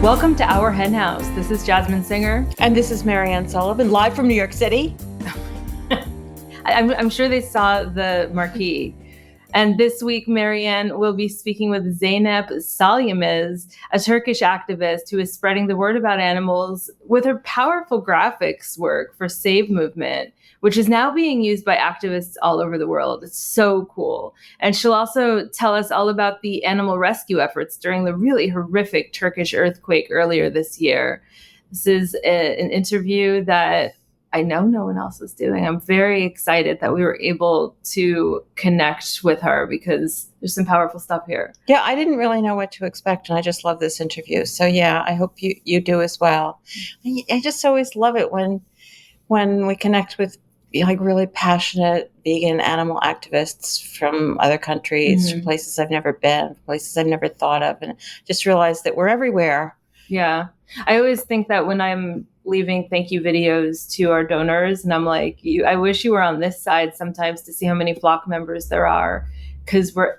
Welcome to Our Hen House. This is Jasmine Singer. And this is Marianne Sullivan, live from New York City. I'm sure they saw the marquee. And this week, Marianne will be speaking with Zeynep Sağlamöz, a Turkish activist who is spreading the word about animals with her powerful graphics work for Save Movement, which is now being used by activists all over the world. It's so cool. And she'll also tell us all about the animal rescue efforts during the really horrific Turkish earthquake earlier this year. This is an interview that I know no one else is doing. I'm very excited that we were able to connect with her because there's some powerful stuff here. Yeah, I didn't really know what to expect, and I just love this interview. So yeah, I hope you do as well. I just always love it when we connect with like really passionate vegan animal activists from other countries, from places I've never been, places I've never thought of, and just realize that we're everywhere. Yeah. I always think that when I'm leaving thank you videos to our donors, and I'm like, I wish you were on this side sometimes to see how many flock members there are, because we're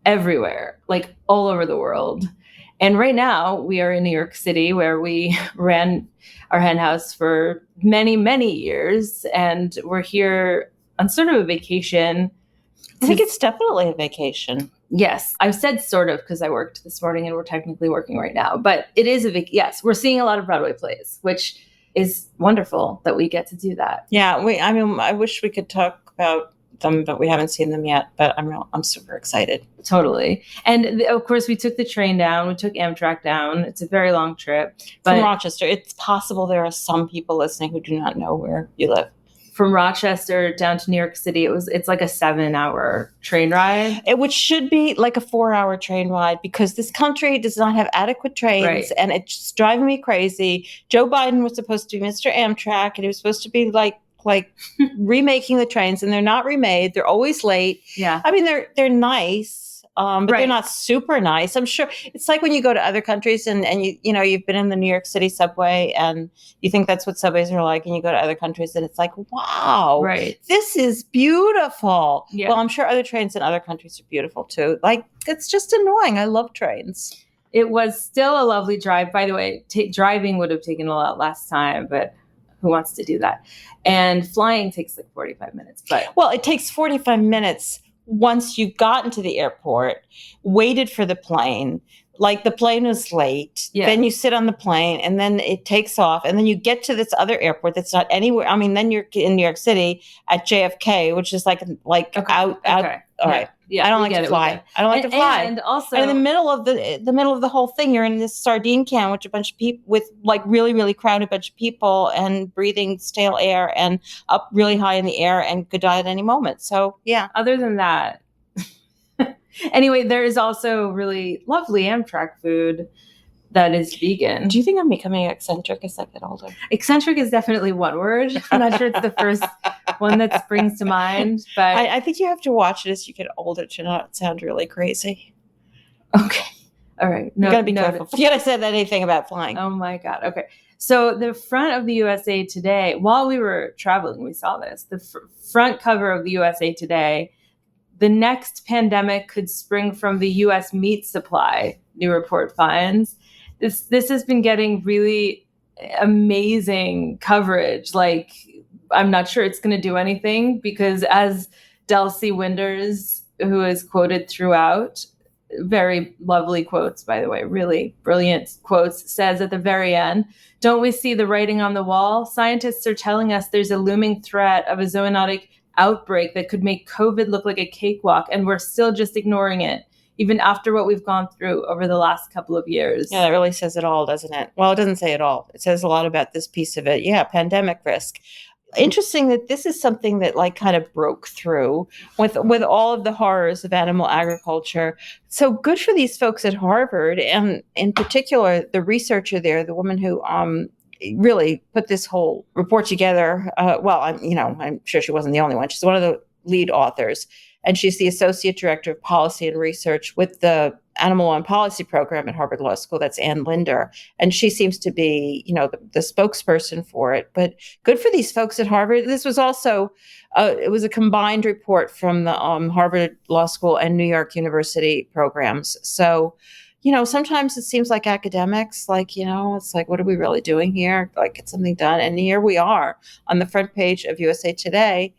everywhere, like all over the world. And right now we are in New York City, where we ran our hen house for many, many years. And we're here on sort of a vacation. I think it's definitely a vacation. Yes, I've said sort of because I worked this morning and we're technically working right now, but it is yes, we're seeing a lot of Broadway plays, which is wonderful that we get to do that. Yeah, I wish we could talk about them, but we haven't seen them yet, but I'm super excited. Totally. And of course we took the train down, we took Amtrak down. It's a very long trip. But from Rochester. It's possible there are some people listening who do not know where you live. From Rochester down to New York City, it's like a 7-hour train ride. Which should be like a 4-hour train ride, because this country does not have adequate trains, right. And it's just driving me crazy. Joe Biden was supposed to be Mr. Amtrak, and he was supposed to be like remaking the trains, and they're not remade. They're always late. Yeah. I mean, they're nice. But right. They're not super nice. I'm sure it's like when you go to other countries and you've been in the New York City subway and you think that's what subways are like, and you go to other countries and it's like, wow, right. This is beautiful. Yeah. Well, I'm sure other trains in other countries are beautiful too. Like, it's just annoying. I love trains. It was still a lovely drive. By the way, driving would have taken a lot less time, but who wants to do that? And flying takes like 45 minutes. Well, it takes 45 minutes once you've gotten to the airport, waited for the plane, like the plane was late, then you sit on the plane and then it takes off, and then you get to this other airport that's not anywhere. I mean, then you're in New York City at JFK, which is like okay. out. All right. Yeah, I don't like to fly. I don't like to fly. And also, in the middle of the whole thing, you're in this sardine can with a bunch of people, with like really, really crowded bunch of people, and breathing stale air and up really high in the air, and could die at any moment. So yeah. Other than that, anyway, there is also really lovely Amtrak food that is vegan. Do you think I'm becoming eccentric as I get older? Eccentric is definitely one word. I'm not sure it's the first one that springs to mind, but I think you have to watch it as you get older to not sound really crazy. Okay. All right. No, you gotta be careful. Forget I said anything about flying. Oh my God. Okay. So the front of the USA Today, while we were traveling, we saw this. The front cover of the USA Today, the next pandemic could spring from the U.S. meat supply, new report finds. This has been getting really amazing coverage. Like, I'm not sure it's going to do anything, because as Delcy Winders, who is quoted throughout, very lovely quotes, by the way, really brilliant quotes, says at the very end, "Don't we see the writing on the wall? Scientists are telling us there's a looming threat of a zoonotic outbreak that could make COVID look like a cakewalk, and we're still just ignoring it, even after what we've gone through over the last couple of years." Yeah, that really says it all, doesn't it? Well, it doesn't say it all. It says a lot about this piece of it. Yeah, pandemic risk. Interesting that this is something that like kind of broke through with all of the horrors of animal agriculture. So good for these folks at Harvard, and in particular, the researcher there, the woman who really put this whole report together. I'm sure she wasn't the only one. She's one of the lead authors. And she's the associate director of policy and research with the Animal Law and Policy program at Harvard Law School. That's Ann Linder. And she seems to be, the spokesperson for it. But good for these folks at Harvard. This was also, it was a combined report from the Harvard Law School and New York University programs. So sometimes it seems like academics, like, it's like, what are we really doing here? Like, get something done. And here we are on the front page of USA Today,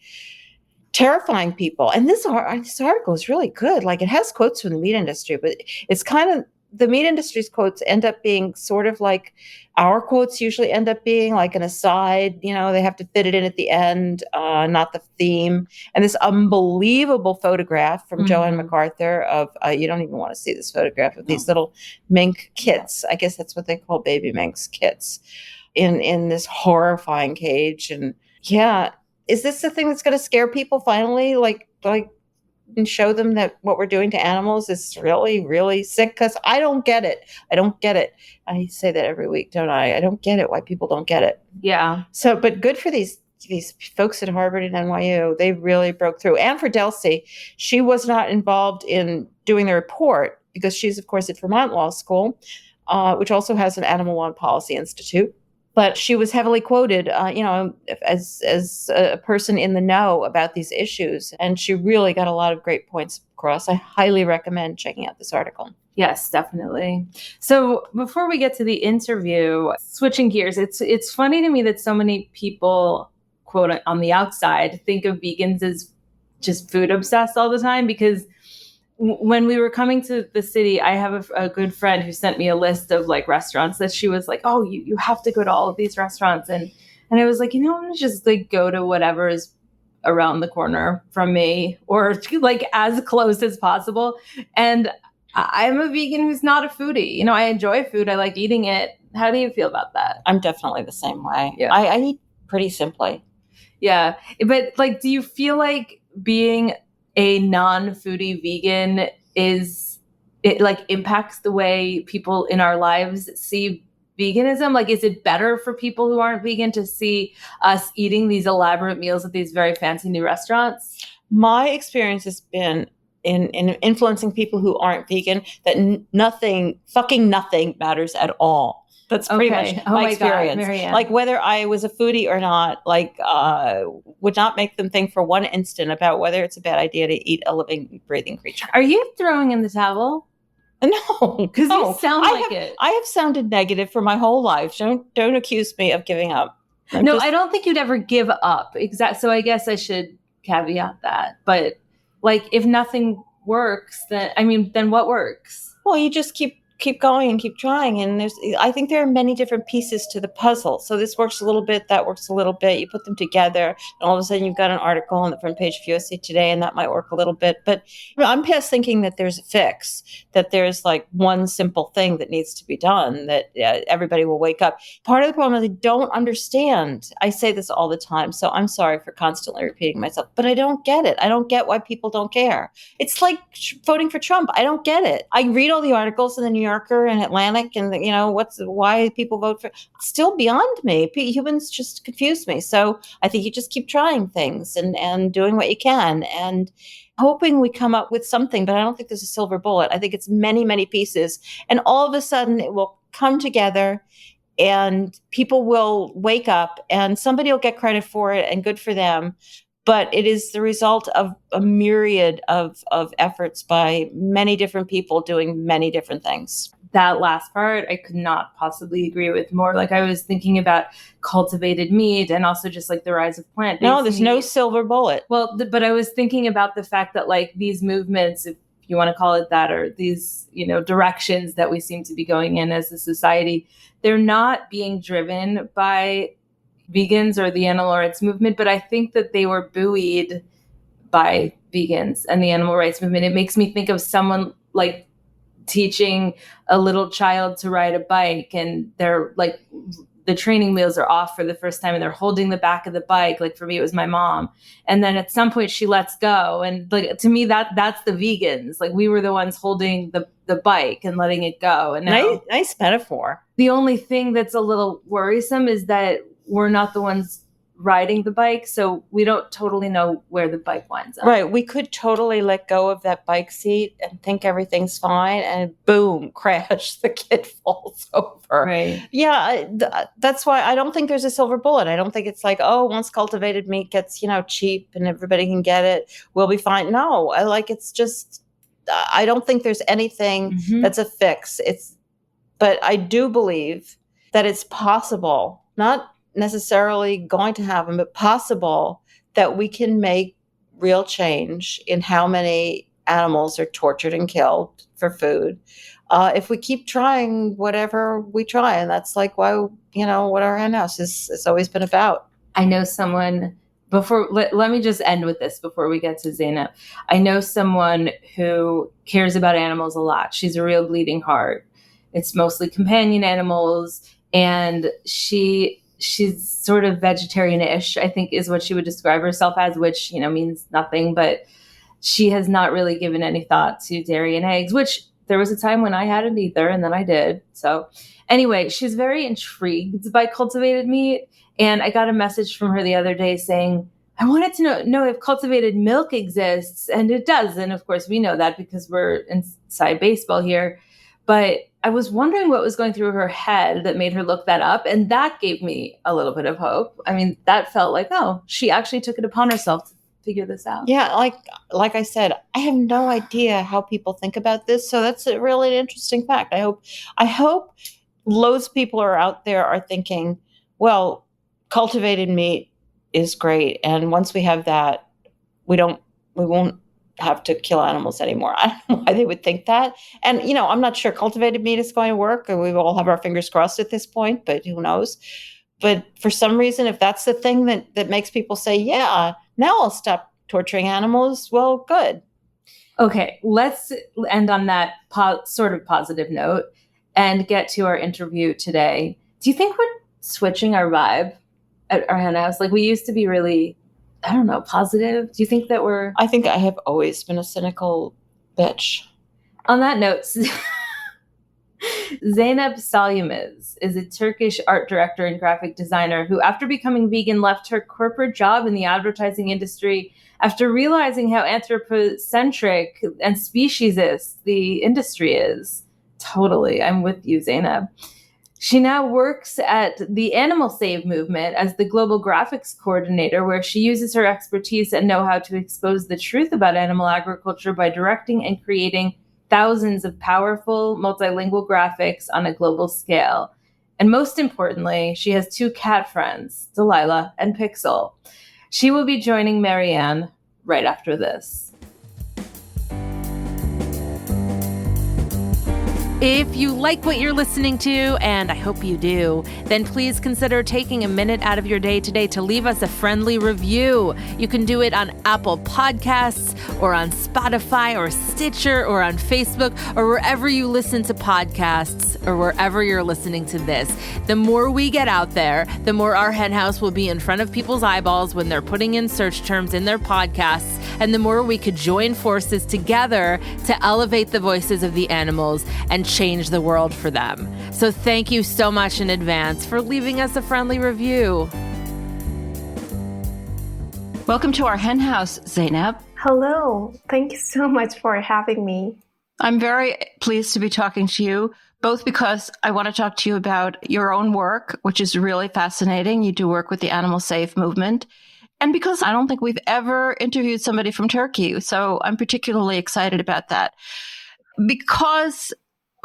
terrifying people. And this article is really good. Like, it has quotes from the meat industry, but it's kind of, the meat industry's quotes end up being sort of like our quotes usually end up being, like an aside. They have to fit it in at the end, not the theme. And this unbelievable photograph from Joanne MacArthur of, you don't even want to see this photograph of these little mink kits. I guess that's what they call baby minks, kits, in this horrifying cage. And yeah, is this the thing that's going to scare people finally? Like, and show them that what we're doing to animals is really, really sick? Because I don't get it. I don't get it. I say that every week, don't I? I don't get it, why people don't get it. Yeah. So, but good for these folks at Harvard and NYU. They really broke through. And for Delcy, she was not involved in doing the report because she's, of course, at Vermont Law School, which also has an Animal Law and Policy Institute. But she was heavily quoted, as a person in the know about these issues. And she really got a lot of great points across. I highly recommend checking out this article. Yes, definitely. So before we get to the interview, switching gears, it's funny to me that so many people, quote, on the outside, think of vegans as just food obsessed all the time, because when we were coming to the city, I have a good friend who sent me a list of like restaurants that she was like, oh, you have to go to all of these restaurants. And I was like, I'm going to just like go to whatever is around the corner from me, or like as close as possible. And I'm a vegan who's not a foodie. I enjoy food. I like eating it. How do you feel about that? I'm definitely the same way. Yeah. I eat pretty simply. Yeah. But like, do you feel like being a non-foodie vegan it like impacts the way people in our lives see veganism? Like, is it better for people who aren't vegan to see us eating these elaborate meals at these very fancy new restaurants? My experience has been in influencing people who aren't vegan that fucking nothing matters at all. That's pretty much my experience. God, like, whether I was a foodie or not, like, would not make them think for one instant about whether it's a bad idea to eat a living, breathing creature. Are you throwing in the towel? No, because you sound like it. I have sounded negative for my whole life. Don't accuse me of giving up. I don't think you'd ever give up. So I guess I should caveat that. But like, if nothing works, then what works? Well, you just keep going and keep trying. And I think there are many different pieces to the puzzle. So this works a little bit, that works a little bit. You put them together, and all of a sudden you've got an article on the front page of USA Today, and that might work a little bit. But I'm past thinking that there's a fix, that there's like one simple thing that needs to be done, that everybody will wake up. Part of the problem is I don't understand. I say this all the time, so I'm sorry for constantly repeating myself, but I don't get it. I don't get why people don't care. It's like voting for Trump. I don't get it. I read all the articles in the New Yorker and Atlantic, and why people vote for. It's still beyond me. Humans just confuse me. So I think you just keep trying things and doing what you can and hoping we come up with something. But I don't think there's a silver bullet. I think it's many, many pieces, and all of a sudden it will come together, and people will wake up, and somebody will get credit for it, and good for them. But it is the result of a myriad of efforts by many different people doing many different things. That last part, I could not possibly agree with more. Like, I was thinking about cultivated meat and also just like the rise of plant-based No, there's no silver bullet. Well, but I was thinking about the fact that like these movements, if you want to call it that, or these, directions that we seem to be going in as a society, they're not being driven by vegans or the animal rights movement, but I think that they were buoyed by vegans and the animal rights movement. It makes me think of someone like teaching a little child to ride a bike, and they're like, the training wheels are off for the first time and they're holding the back of the bike. Like, for me, it was my mom. And then at some point she lets go. And like, to me, that's the vegans. Like, we were the ones holding the bike and letting it go. And now, nice metaphor. The only thing that's a little worrisome is that we're not the ones riding the bike, so we don't totally know where the bike winds up. Right. We could totally let go of that bike seat and think everything's fine, and boom, crash, the kid falls over. Right. Yeah, that's why I don't think there's a silver bullet. I don't think it's like, oh, once cultivated meat gets, cheap and everybody can get it, we'll be fine. No, it's just I don't think there's anything that's a fix. But I do believe that it's possible, not necessarily going to happen, but possible that we can make real change in how many animals are tortured and killed for food if we keep trying whatever we try. And that's like why, what our hen house has always been about. I know someone let me just end with this before we get to Zeynep. I know someone who cares about animals a lot. She's a real bleeding heart. It's mostly companion animals, and she's sort of vegetarian-ish, I think is what she would describe herself as, which, means nothing, but she has not really given any thought to dairy and eggs, which there was a time when I hadn't either, and then I did. So anyway, she's very intrigued by cultivated meat. And I got a message from her the other day saying, I wanted to know if cultivated milk exists. And it does. And of course, we know that because we're inside baseball here. But I was wondering what was going through her head that made her look that up. And that gave me a little bit of hope. I mean, that felt like, oh, she actually took it upon herself to figure this out. Yeah, like I said, I have no idea how people think about this. So that's a really interesting fact. I hope loads of people are out there are thinking, well, cultivated meat is great, and once we have that, we won't have to kill animals anymore. I don't know why they would think that. And I'm not sure cultivated meat is going to work, and we all have our fingers crossed at this point, but who knows? But for some reason, if that's the thing that makes people say, yeah, now I'll stop torturing animals, well, good. Okay, let's end on that sort of positive note and get to our interview today. Do you think we're switching our vibe at our hen house? Like, we used to be really, I don't know, positive. Do you think that we're... I think I have always been a cynical bitch. On that note, Zeynep Sağlamöz is a Turkish art director and graphic designer who, after becoming vegan, left her corporate job in the advertising industry after realizing how anthropocentric and speciesist the industry is. Totally. I'm with you, Zeynep. She now works at the Animal Save movement as the global graphics coordinator, where she uses her expertise and know-how to expose the truth about animal agriculture by directing and creating thousands of powerful multilingual graphics on a global scale. And most importantly, she has 2 cat friends, Delilah and Pixel. She will be joining Marianne right after this. If you like what you're listening to, and I hope you do, then please consider taking a minute out of your day today to leave us a friendly review. You can do it on Apple Podcasts or on Spotify or Stitcher or on Facebook or wherever you listen to podcasts or wherever you're listening to this. The more we get out there, the more our hen house will be in front of people's eyeballs when they're putting in search terms in their podcasts, and the more we could join forces together to elevate the voices of the animals and change the world for them. So thank you so much in advance for leaving us a friendly review. Welcome to our hen house, Zeynep. Hello. Thank you so much for having me. I'm very pleased to be talking to you, both because I want to talk to you about your own work, which is really fascinating. You do work with the Animal Save movement. And because I don't think we've ever interviewed somebody from Turkey. So I'm particularly excited about that. Because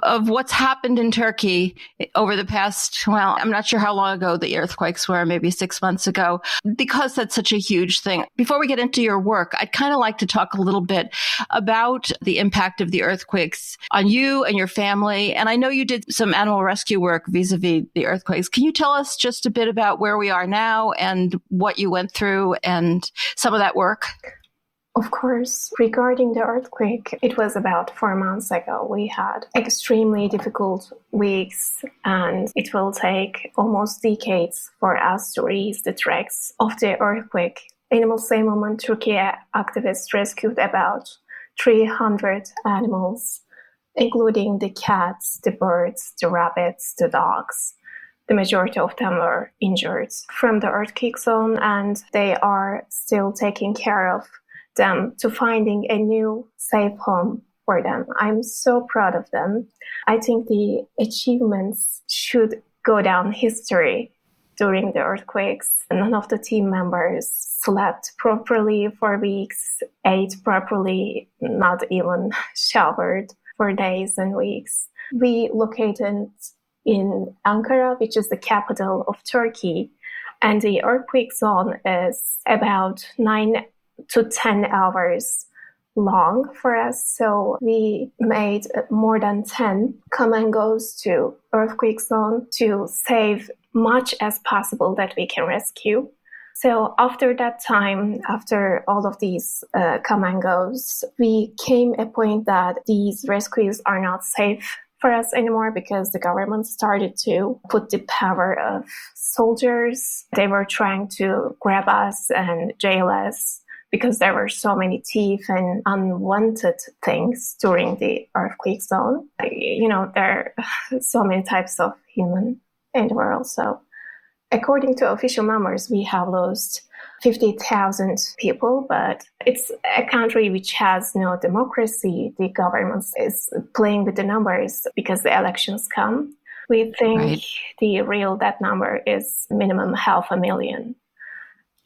of what's happened in Turkey over the past, well, I'm not sure how long ago the earthquakes were, maybe 6 months ago, because that's such a huge thing. Before we get into your work, I'd kind of like to talk a little bit about the impact of the earthquakes on you and your family. And I know you did some animal rescue work vis-a-vis the earthquakes. Can you tell us just a bit about where we are now and what you went through and some of that work? Of course, regarding the earthquake, it was about 4 months ago. We had extremely difficult weeks, and it will take almost decades for us to reach the tracks of the earthquake. Animal Save Movement Turkey activists rescued about 300 animals, including the cats, the birds, the rabbits, the dogs. The majority of them were injured from the earthquake zone, and they are still taking care of them to finding a new safe home for them. I'm so proud of them. I think the achievements should go down history during the earthquakes. None of the team members slept properly for weeks, ate properly, not even showered for days and weeks. We located in Ankara, which is the capital of Turkey, and the earthquake zone is about 9 to 10 hours long for us. So we made more than 10 come and goes to earthquake zone to save much as possible that we can rescue. So after that time, after all of these come and goes, we came a point that these rescues are not safe for us anymore because the government started to put the power of soldiers. They were trying to grab us and jail us because there were so many thieves and unwanted things during the earthquake zone. There are so many types of human in the world. So according to official numbers, we have lost 50,000 people, but it's a country which has no democracy. The government is playing with the numbers because the elections come. We think the real death number is minimum 500,000.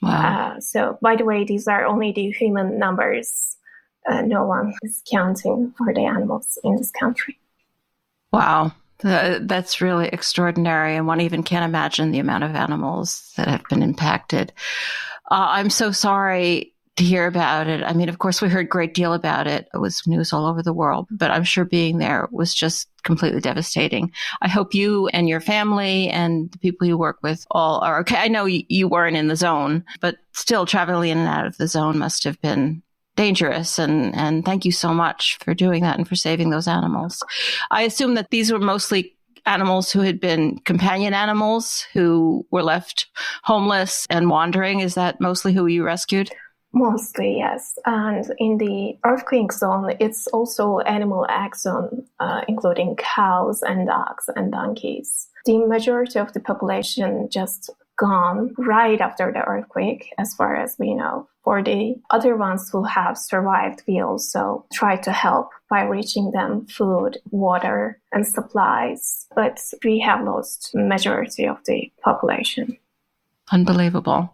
Wow. So, by the way, these are only the human numbers. No one is counting for the animals in this country. Wow. That's really extraordinary. And one even can't imagine the amount of animals that have been impacted. I'm so sorry to hear about it. I mean, of course, we heard a great deal about it. It was news all over the world, but I'm sure being there was just completely devastating. I hope you and your family and the people you work with all are okay. I know you weren't in the zone, but still traveling in and out of the zone must have been dangerous. And thank you so much for doing that and for saving those animals. I assume that these were mostly animals who had been companion animals who were left homeless and wandering. Is that mostly who you rescued? Mostly, yes. And in the earthquake zone, it's also animal egg zone, including cows and dogs and donkeys. The majority of the population just gone right after the earthquake, as far as we know. For the other ones who have survived, we also try to help by reaching them food, water, and supplies. But we have lost majority of the population. Unbelievable.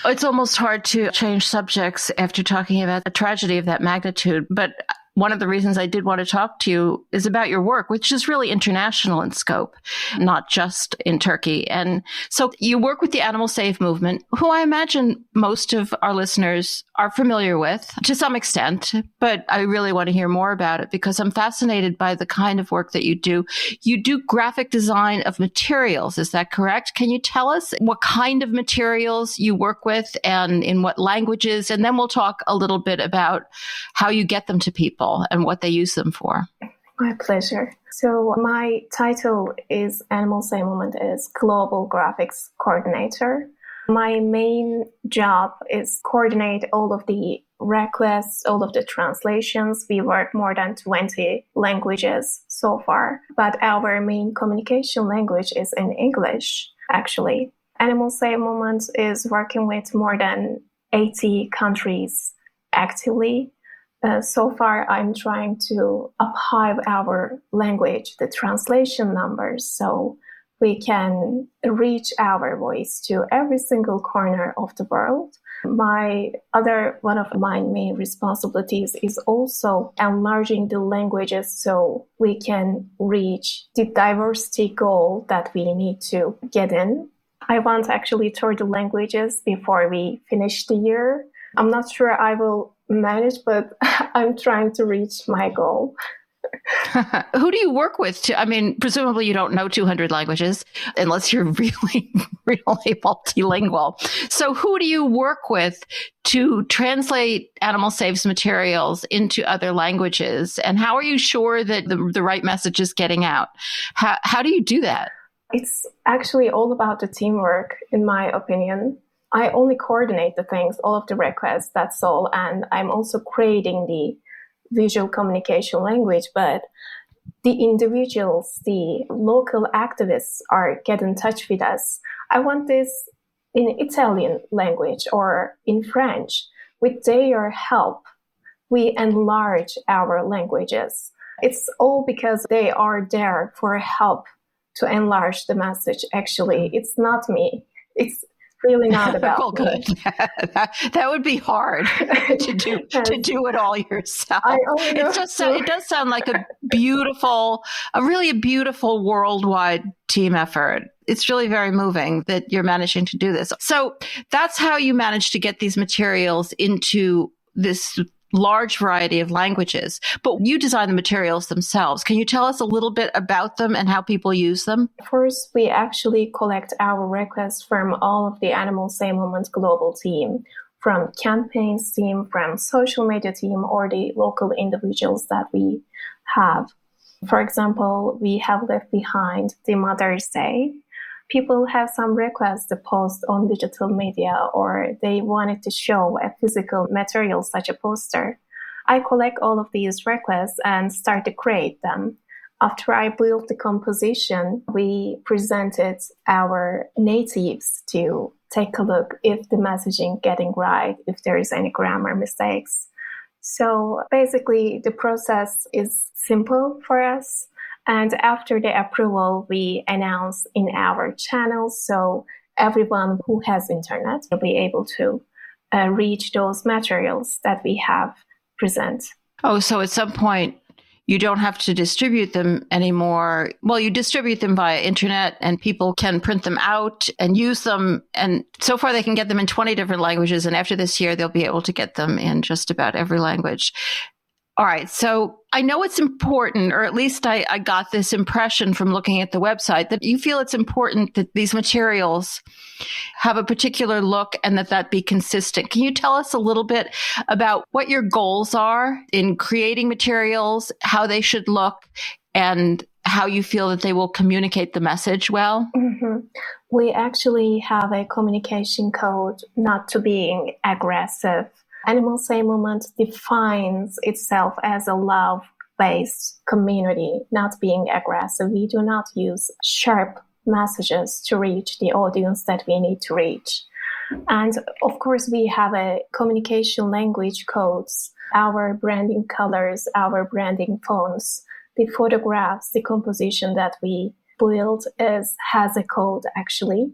It's almost hard to change subjects after talking about a tragedy of that magnitude. But one of the reasons I did want to talk to you is about your work, which is really international in scope, not just in Turkey. And so you work with the Animal Save movement, who I imagine most of our listeners are familiar with to some extent, but I really want to hear more about it because I'm fascinated by the kind of work that you do. You do graphic design of materials. Is that correct? Can you tell us what kind of materials you work with and in what languages? And then we'll talk a little bit about how you get them to people and what they use them for. My pleasure. So my title is Animal Save Movement is Global Graphics Coordinator. My main job is coordinate all of the requests, all of the translations. We work more than 20 languages so far, but our main communication language is in English, actually. Animal Save Movement is working with more than 80 countries actively. So far, I'm trying to up high our language, the translation numbers, so we can reach our voice to every single corner of the world. One of my main responsibilities is also enlarging the languages so we can reach the diversity goal that we need to get in. I want actually 30 languages before we finish the year. I'm not sure I will manage, but I'm trying to reach my goal. Who do you work with? Presumably you don't know 200 languages unless you're really, really multilingual. So who do you work with to translate Animal Save's materials into other languages? And how are you sure that the right message is getting out? How do you do that? It's actually all about the teamwork, in my opinion. I only coordinate the things, all of the requests, that's all. And I'm also creating the visual communication language, but the individuals, the local activists get in touch with us. I want this in Italian language or in French. With their help, we enlarge our languages. It's all because they are there for help to enlarge the message. Actually, it's not me. It's really not about well, good. me. That would be hard to do Yes. to do it all yourself. I only know It does sound like a really beautiful worldwide team effort. It's really very moving that you're managing to do this. So that's how you manage to get these materials into this large variety of languages. But you design the materials themselves. Can you tell us a little bit about them and how people use them? First, we actually collect our requests from all of the Animal Save Movement global team, from campaigns team, from social media team, or the local individuals that we have. For example, we have left behind the Mother's Day. People have some requests to post on digital media, or they wanted to show a physical material such a poster. I collect all of these requests and start to create them. After I built the composition, we presented our natives to take a look if the messaging getting right, if there is any grammar mistakes. So basically, the process is simple for us. And after the approval, we announce in our channels, so everyone who has internet will be able to reach those materials that we have present. Oh, so at some point, you don't have to distribute them anymore. Well, you distribute them via internet and people can print them out and use them. And so far they can get them in 20 different languages. And after this year, they'll be able to get them in just about every language. All right. So I know it's important, or at least I got this impression from looking at the website, that you feel it's important that these materials have a particular look and that be consistent. Can you tell us a little bit about what your goals are in creating materials, how they should look, and how you feel that they will communicate the message well? Mm-hmm. We actually have a communication code not to being aggressive. Animal Save Movement defines itself as a love-based community, not being aggressive. We do not use sharp messages to reach the audience that we need to reach. And of course, we have a communication language codes, our branding colors, our branding fonts, the photographs, the composition that we build has a code actually.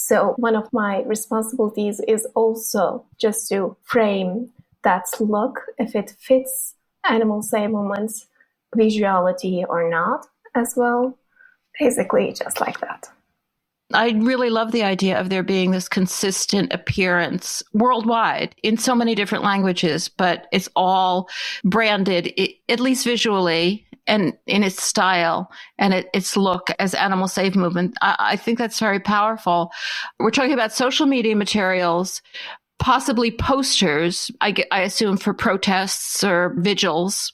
So one of my responsibilities is also just to frame that look, if it fits Animal Save Movement's visuality or not as well. Basically, just like that. I really love the idea of there being this consistent appearance worldwide in so many different languages, but it's all branded, at least visually, and in its style and its look as Animal Save Movement. I think that's very powerful. We're talking about social media materials, possibly posters, I assume, for protests or vigils.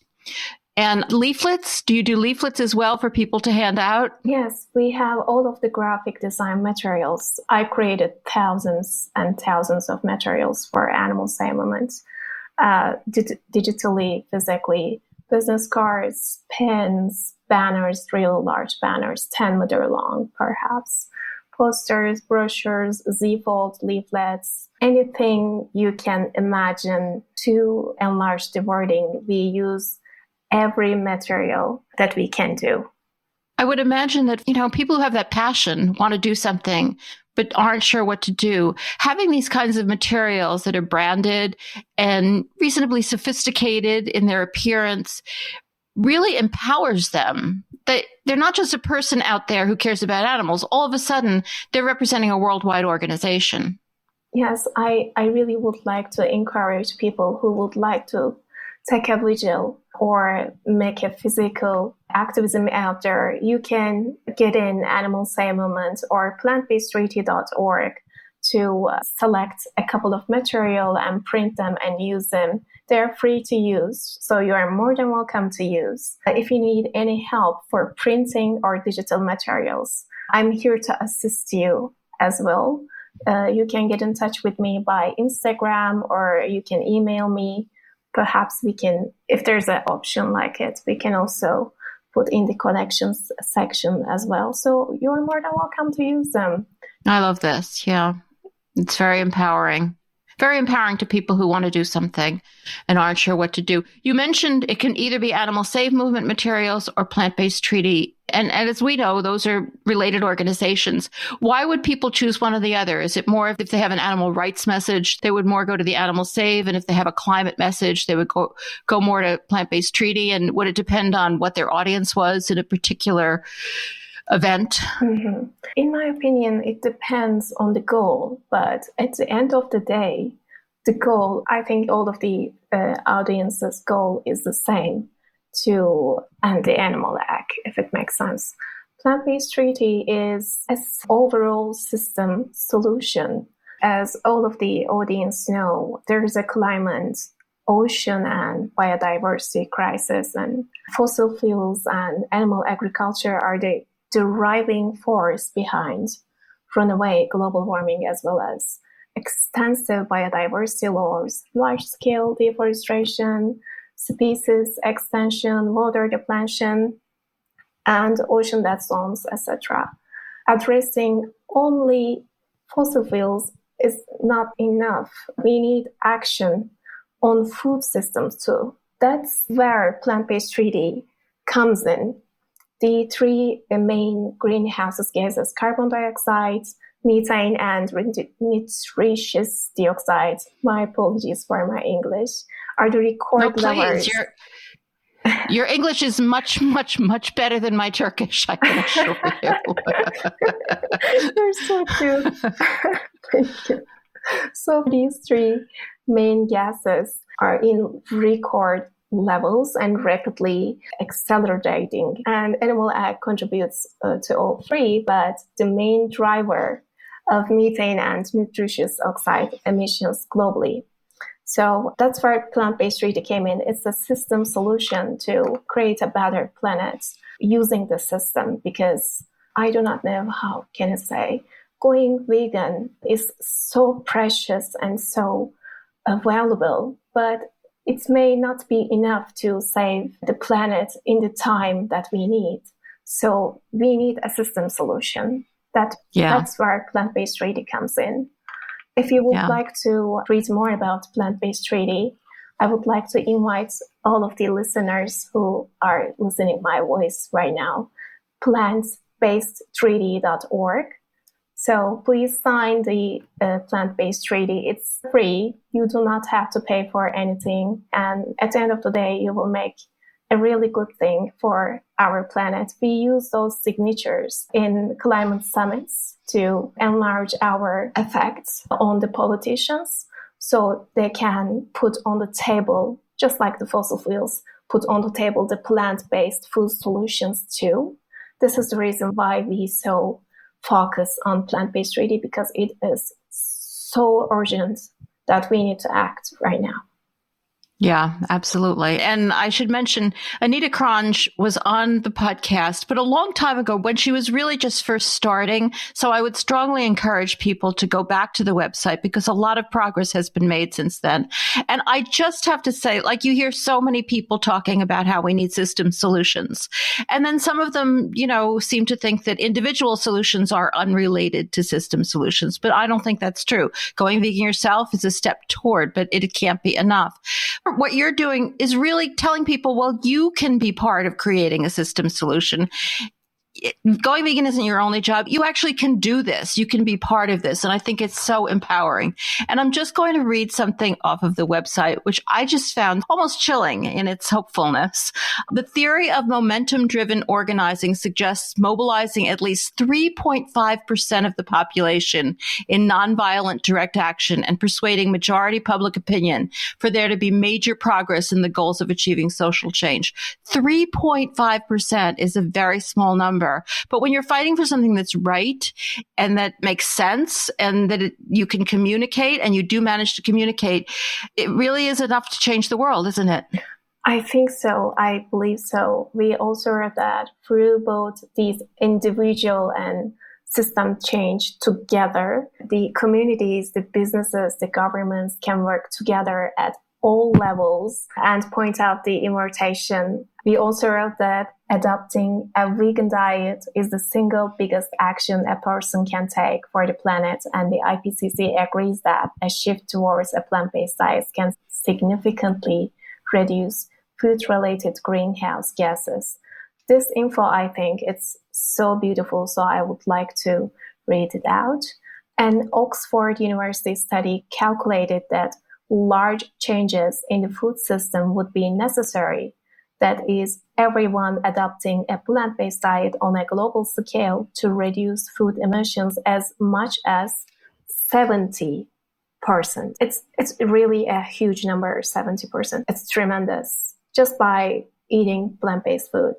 And leaflets, do you do leaflets as well for people to hand out? Yes, we have all of the graphic design materials. I created thousands and thousands of materials for Animal Save Movement, digitally, physically. Business cards, pins, banners, really large banners, 10 meter long, perhaps. Posters, brochures, Z-fold, leaflets, anything you can imagine to enlarge the wording. We use every material that we can do. I would imagine that, people who have that passion want to do something, but aren't sure what to do. Having these kinds of materials that are branded and reasonably sophisticated in their appearance really empowers them. They're not just a person out there who cares about animals. All of a sudden, they're representing a worldwide organization. Yes, I really would like to encourage people who would like to take a vigil or make a physical activism out there. You can get in Animal Save Movement or plantbasedtreaty.org to select a couple of material and print them and use them. They're free to use, so you are more than welcome to use. If you need any help for printing or digital materials, I'm here to assist you as well. You can get in touch with me by Instagram or you can email me. Perhaps we can, if there's an option like it, we can also put in the collections section as well. So you're more than welcome to use them. I love this. Yeah. It's very empowering. Very empowering to people who want to do something and aren't sure what to do. You mentioned it can either be Animal Save Movement materials or Plant-Based Treaty And as we know, those are related organizations. Why would people choose one or the other? Is it more if they have an animal rights message, they would more go to the Animal Save? And if they have a climate message, they would go more to Plant-Based Treaty? And would it depend on what their audience was in a particular event? Mm-hmm. In my opinion, it depends on the goal. But at the end of the day, the goal, I think all of the audience's goal is the same, to end the animal ag, if it makes sense. Plant-Based Treaty is an overall system solution. As all of the audience know, there is a climate, ocean and biodiversity crisis, and fossil fuels and animal agriculture are the driving force behind runaway global warming, as well as extensive biodiversity loss, large-scale deforestation, species extension, water depletion, and ocean dead zones, etc. Addressing only fossil fuels is not enough. We need action on food systems too. That's where Plant-Based Treaty comes in. The three main greenhouse gases, carbon dioxide, methane, and nitrous dioxide, my apologies for my English, are the record levels. Your English is much, much, much better than my Turkish, I can assure you. You're so cute. Thank you. So these three main gases are in record levels and rapidly accelerating. And animal ag contributes to all three, but the main driver of methane and nitrous oxide emissions globally. So that's where Plant-Based Treaty came in. It's a system solution to create a better planet using the system, because I do not know how can I say, going vegan is so precious and so valuable, but it may not be enough to save the planet in the time that we need. So we need a system solution. That's where Plant-Based Treaty comes in. If you would like to read more about Plant-Based Treaty, I would like to invite all of the listeners who are listening my voice right now, plantbasedtreaty.org. So please sign the Plant-Based Treaty. It's free. You do not have to pay for anything. And at the end of the day, you will make a really good thing for our planet. We use those signatures in climate summits to enlarge our effects on the politicians, so they can put on the table, just like the fossil fuels, put on the table the plant-based food solutions too. This is the reason why we so focus on Plant-Based Treaty, because it is so urgent that we need to act right now. Yeah, absolutely. And I should mention, Anita Kronj was on the podcast, but a long time ago when she was really just first starting. So I would strongly encourage people to go back to the website, because a lot of progress has been made since then. And I just have to say, like, you hear so many people talking about how we need system solutions. And then some of them, seem to think that individual solutions are unrelated to system solutions. But I don't think that's true. Going vegan yourself is a step toward, but it can't be enough. What you're doing is really telling people, well, you can be part of creating a system solution. Going vegan isn't your only job. You actually can do this. You can be part of this. And I think it's so empowering. And I'm just going to read something off of the website, which I just found almost chilling in its hopefulness. The theory of momentum-driven organizing suggests mobilizing at least 3.5% of the population in nonviolent direct action and persuading majority public opinion for there to be major progress in the goals of achieving social change. 3.5% is a very small number. But when you're fighting for something that's right and that makes sense and that you can communicate, and you do manage to communicate, it really is enough to change the world, isn't it? I think so. I believe so. We also heard that through both these individual and system change together, the communities, the businesses, the governments can work together at all levels and point out the invitation. We also wrote that adopting a vegan diet is the single biggest action a person can take for the planet, and the IPCC agrees that a shift towards a plant-based diet can significantly reduce food-related greenhouse gases. This info, I think it's so beautiful, so I would like to read it out. An Oxford University study calculated that large changes in the food system would be necessary. That is, everyone adopting a plant-based diet on a global scale to reduce food emissions as much as 70%. It's really a huge number, 70%. It's tremendous. Just by eating plant-based food.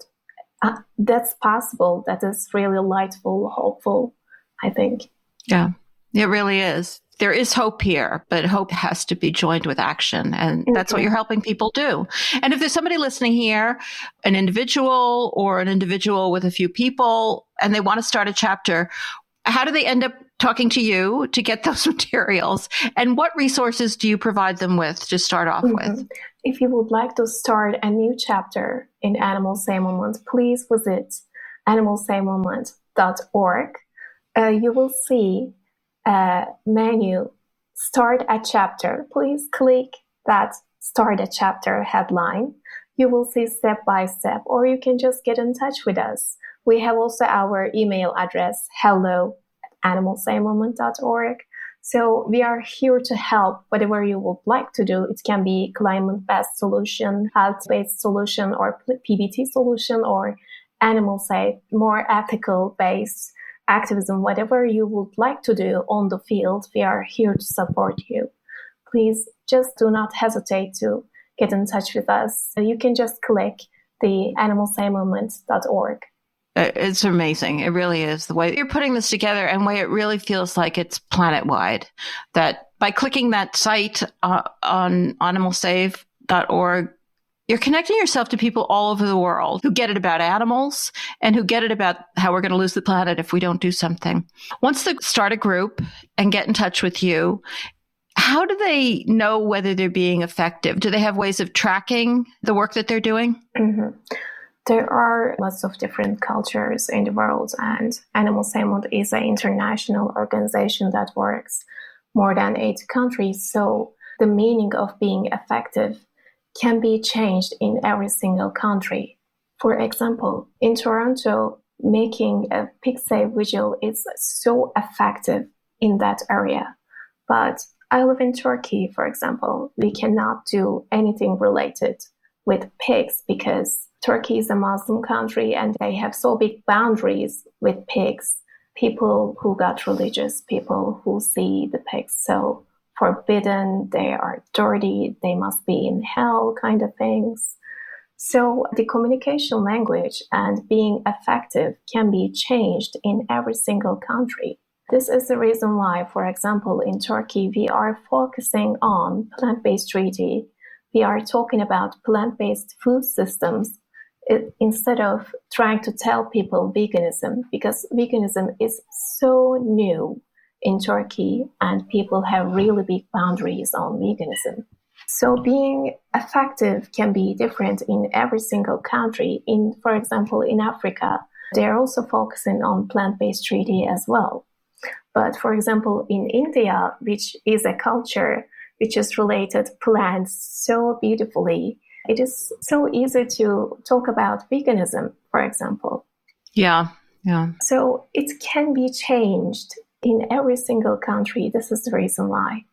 That's possible. That is really lightful, hopeful, I think. Yeah, it really is. There is hope here, but hope has to be joined with action. And that's what you're helping people do. And if there's somebody listening here, an individual or an individual with a few people, and they want to start a chapter, how do they end up talking to you to get those materials? And what resources do you provide them with to start off with? If you would like to start a new chapter in Animal Save Movement, please visit animalsavemovement.org. You will see a menu, Start a Chapter. Please click that Start a Chapter headline. You will see step by step, or you can just get in touch with us. We have also our email address, hello@animalsavemovement.org. So we are here to help whatever you would like to do. It can be climate-based solution, health-based solution, or PBT solution, or animal safe, more ethical-based activism, whatever you would like to do on the field. We are here to support you. Please just do not hesitate to get in touch with us. You can just click the animalsavemovement.org. It's amazing. It really is. The way you're putting this together and the way it really feels like it's planet-wide. That by clicking that site on animalsave.org, you're connecting yourself to people all over the world who get it about animals and who get it about how we're going to lose the planet if we don't do something. Once they start a group and get in touch with you, how do they know whether they're being effective? Do they have ways of tracking the work that they're doing? There are lots of different cultures in the world, and Animal Save Movement is an international organization that works more than 8 countries. So the meaning of being effective can be changed in every single country. For example, in Toronto, making a pig safe vigil is so effective in that area. But I live in Turkey, for example. We cannot do anything related with pigs because Turkey is a Muslim country and they have so big boundaries with pigs. People who got religious, people who see the pigs so forbidden, they are dirty, they must be in hell kind of things. So the communication language and being effective can be changed in every single country. This is the reason why, for example, in Turkey, we are focusing on plant-based treaty. We are talking about plant-based food systems instead of trying to tell people veganism, because veganism is so new in Turkey and people have really big boundaries on veganism. So being effective can be different in every single country. For example, in Africa, they're also focusing on plant-based treaty as well. But for example, in India, which is a culture which is related to plants so beautifully, it is so easy to talk about veganism, for example. Yeah. So it can be changed in every single country. This is the reason why.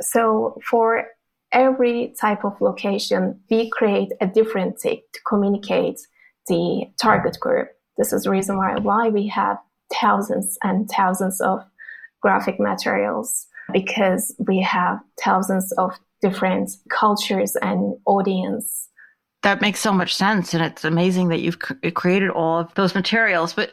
So for every type of location, we create a different tick to communicate the target group. This is the reason why we have thousands and thousands of graphic materials, because we have thousands of different cultures and audience. That makes so much sense. And it's amazing that you've created all of those materials. But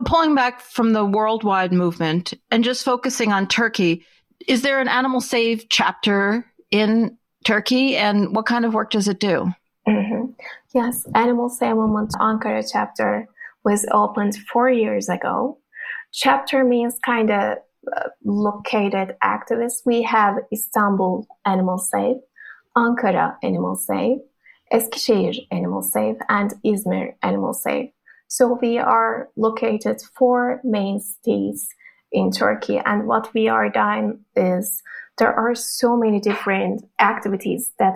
pulling back from the worldwide movement and just focusing on Turkey, is there an Animal Save chapter in Turkey? And what kind of work does it do? Yes, Animal Save Movement Ankara chapter was opened 4 years ago. Chapter means kind of located activists. We have Istanbul Animal Save, Ankara Animal Save, Eskişehir Animal Save, and Izmir Animal Save. So we are located 4 main cities in Turkey. And what we are doing is there are so many different activities that